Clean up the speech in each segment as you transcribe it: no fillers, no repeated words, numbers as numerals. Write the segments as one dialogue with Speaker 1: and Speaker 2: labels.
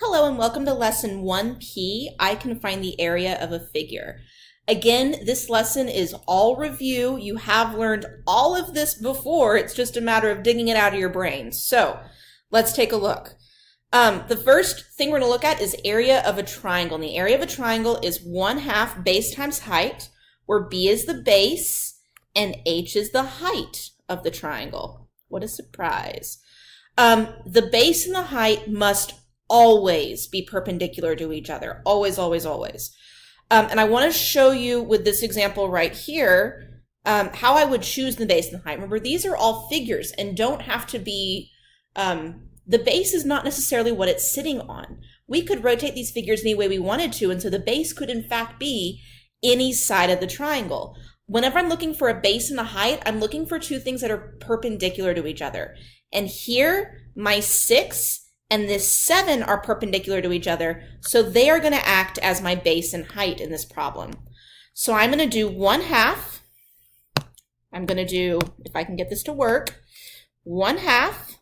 Speaker 1: Hello and welcome to lesson 1P. I can find the area of a figure. Again, this lesson is all review. You have learned all of this before. It's just a matter of digging it out of your brain. So let's take a look. The first thing we're going to look at is area of a triangle. And the area of a triangle is 1/2 base times height, where B is the base and H is the height of the triangle. What a surprise. The base and the height must always be perpendicular to each other. Always, always, always. And I want to show you with this example right here how I would choose the base and the height. Remember, these are all figures and don't have to be, the base is not necessarily what it's sitting on. We could rotate these figures any way we wanted to, and so the base could in fact be any side of the triangle. Whenever I'm looking for a base and a height, I'm looking for two things that are perpendicular to each other. And here, my 6 and this 7 are perpendicular to each other, so they are going to act as my base and height in this problem. So I'm going to do 1/2. I'm going to do, if I can get this to work, 1/2.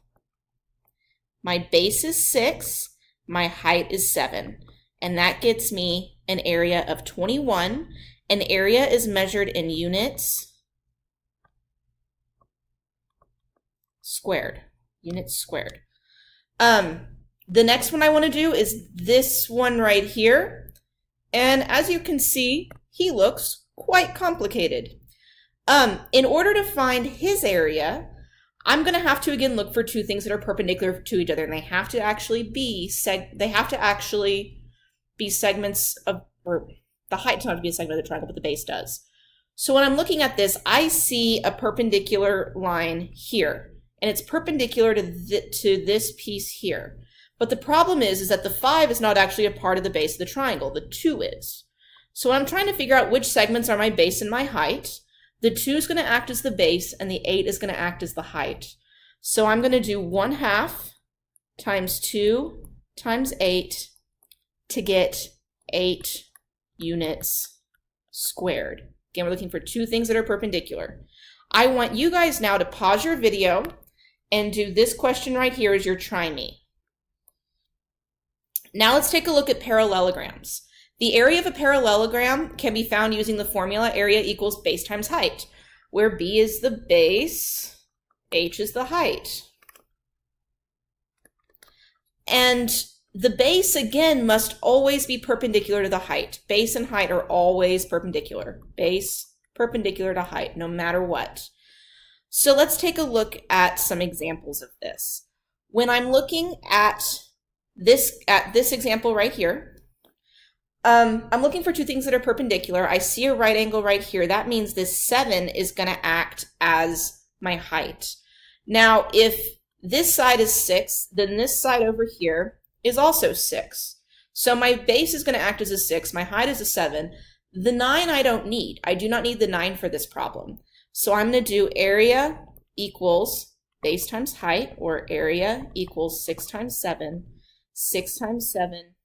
Speaker 1: My base is 6. My height is 7. And that gets me an area of 21. An area is measured in units squared. Units squared. The next one I want to do is this one right here. And as you can see, he looks quite complicated. In order to find his area, I'm going to have to again look for two things that are perpendicular to each other, and they have to actually be segments of, or the height doesn't have to be a segment of the triangle, but the base does. So when I'm looking at this, I see a perpendicular line here, and it's perpendicular to this piece here. But the problem is that the 5 is not actually a part of the base of the triangle. The 2 is. So I'm trying to figure out which segments are my base and my height. The 2 is going to act as the base, and the 8 is going to act as the height. So I'm going to do 1/2 times 2 times 8 to get 8 units squared. Again, we're looking for two things that are perpendicular. I want you guys now to pause your video and do this question right here as you're trying me. Now let's take a look at parallelograms. The area of a parallelogram can be found using the formula area equals base times height, where B is the base, H is the height. And the base, again, must always be perpendicular to the height. Base and height are always perpendicular. Base perpendicular to height, no matter what. So let's take a look at some examples of this. When I'm looking at this example right here, I'm looking for two things that are perpendicular. I see a right angle right here. That means this 7 is going to act as my height. Now, if this side is 6, then this side over here is also 6. So my base is going to act as a 6. My height is a 7. The 9 I don't need. I do not need the 9 for this problem. So I'm going to do area equals base times height, or area equals 6 times 7. 6 times 7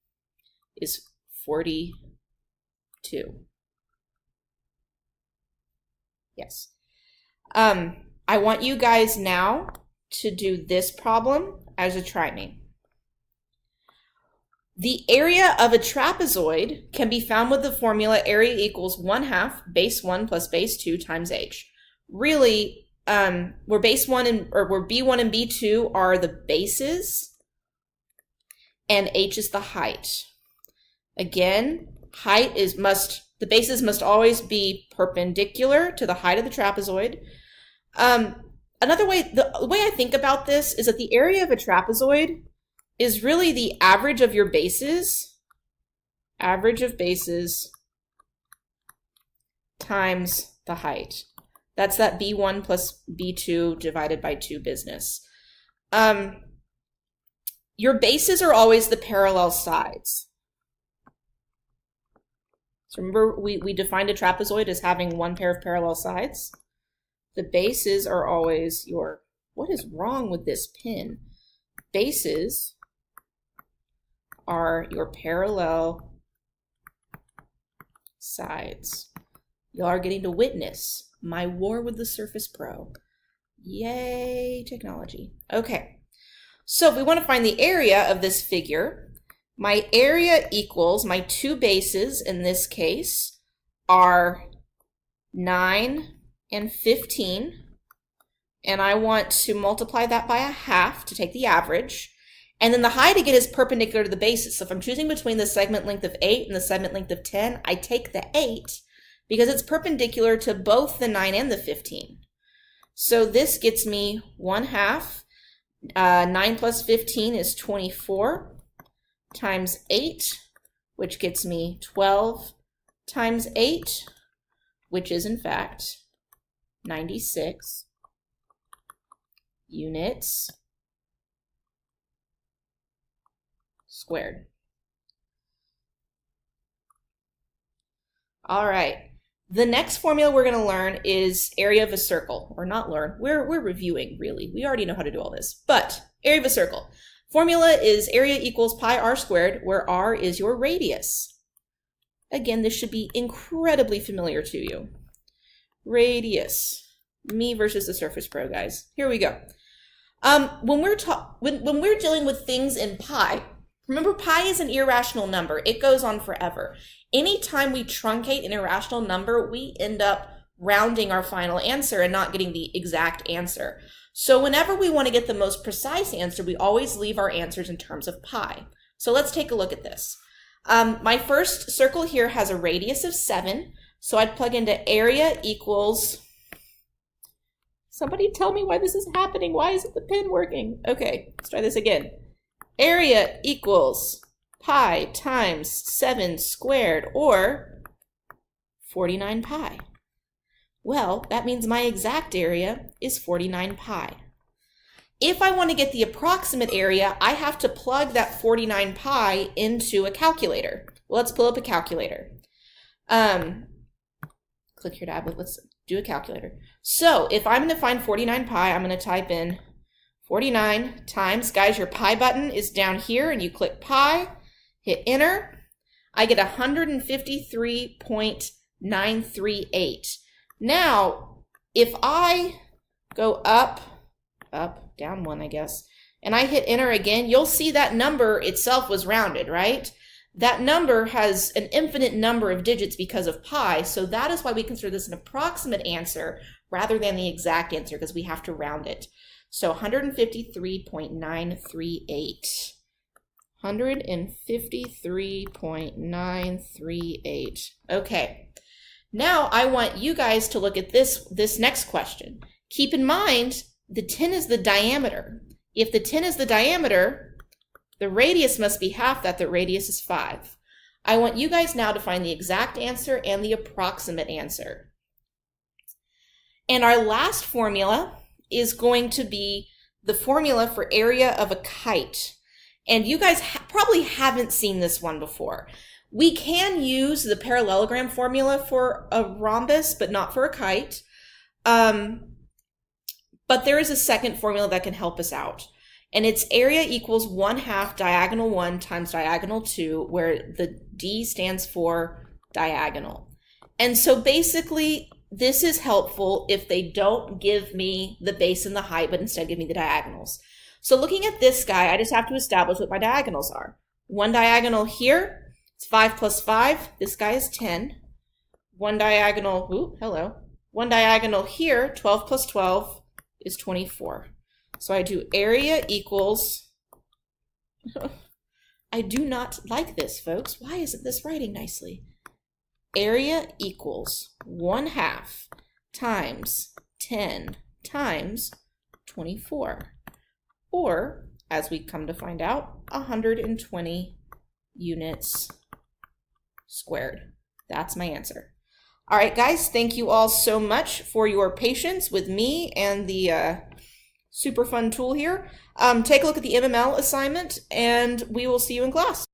Speaker 1: is 42. Yes. I want you guys now to do this problem as a try me. The area of a trapezoid can be found with the formula area equals 1/2 base 1 plus base 2 times h. Really, where B1 and B2 are the bases, and h is the height. Again, the bases must always be perpendicular to the height of the trapezoid. Another way, the way I think about this is that the area of a trapezoid is really the average of your bases, average of bases times the height. That's that B1 plus B2 divided by 2 business. Your bases are always the parallel sides. So remember, we defined a trapezoid as having one pair of parallel sides. The bases are always your, what is wrong with this pin? Bases are your parallel sides. Y'all are getting to witness my war with the Surface Pro. Yay, technology. Okay, so if we want to find the area of this figure, My area equals, my two bases in this case are 9 and 15. And I want to multiply that by a half to take the average. And then the height again is perpendicular to the bases. So if I'm choosing between the segment length of 8 and the segment length of 10, I take the 8 because it's perpendicular to both the 9 and the 15. So this gets me 1/2. 9 plus 15 is 24 times 8, which gets me 12 times 8, which is in fact 96 units squared. All right. The next formula we're going to learn is area of a circle, or not learn. We're reviewing, really. We already know how to do all this, but area of a circle. Formula is area equals pi r squared, where r is your radius. Again, this should be incredibly familiar to you. Radius. Me versus the Surface Pro, guys. Here we go. When we're dealing with things in pi, remember pi is an irrational number. It goes on forever. Anytime we truncate an irrational number, we end up rounding our final answer and not getting the exact answer. So whenever we want to get the most precise answer, we always leave our answers in terms of pi. So let's take a look at this. My first circle here has a radius of 7. So I'd plug into area equals, somebody tell me why this is happening. Why isn't the pen working? Okay, let's try this again. Area equals pi times 7 squared, or 49 pi. Well, that means my exact area is 49 pi. If I want to get the approximate area, I have to plug that 49 pi into a calculator. Well, let's pull up a calculator. Click your tab, let's do a calculator. So if I'm going to find 49 pi, I'm going to type in 49 times, guys, your pi button is down here, and you click pi, hit enter. I get 153.938. Now, if I go up, down 1, I guess, and I hit enter again, you'll see that number itself was rounded, right? That number has an infinite number of digits because of pi, so that is why we consider this an approximate answer rather than the exact answer, because we have to round it. So 153.938. 153.938. Okay. Now I want you guys to look at this next question. Keep in mind, the 10 is the diameter. If the 10 is the diameter, the radius must be half that. The radius is 5. I want you guys now to find the exact answer and the approximate answer. And our last formula is going to be the formula for area of a kite. And you guys probably haven't seen this one before. We can use the parallelogram formula for a rhombus, but not for a kite. But there is a second formula that can help us out. And it's area equals 1/2 diagonal 1 times diagonal 2, where the D stands for diagonal. And so basically, this is helpful if they don't give me the base and the height, but instead give me the diagonals. So looking at this guy, I just have to establish what my diagonals are. One diagonal here, it's 5 plus 5. This guy is 10. One diagonal, one diagonal here, 12 plus 12 is 24. So I do area equals, I do not like this, folks. Why isn't this writing nicely? Area equals 1/2 times 10 times 24. Or, as we come to find out, 120 units squared. That's my answer. All right, guys, thank you all so much for your patience with me and the super fun tool here. Take a look at the MML assignment, and we will see you in class.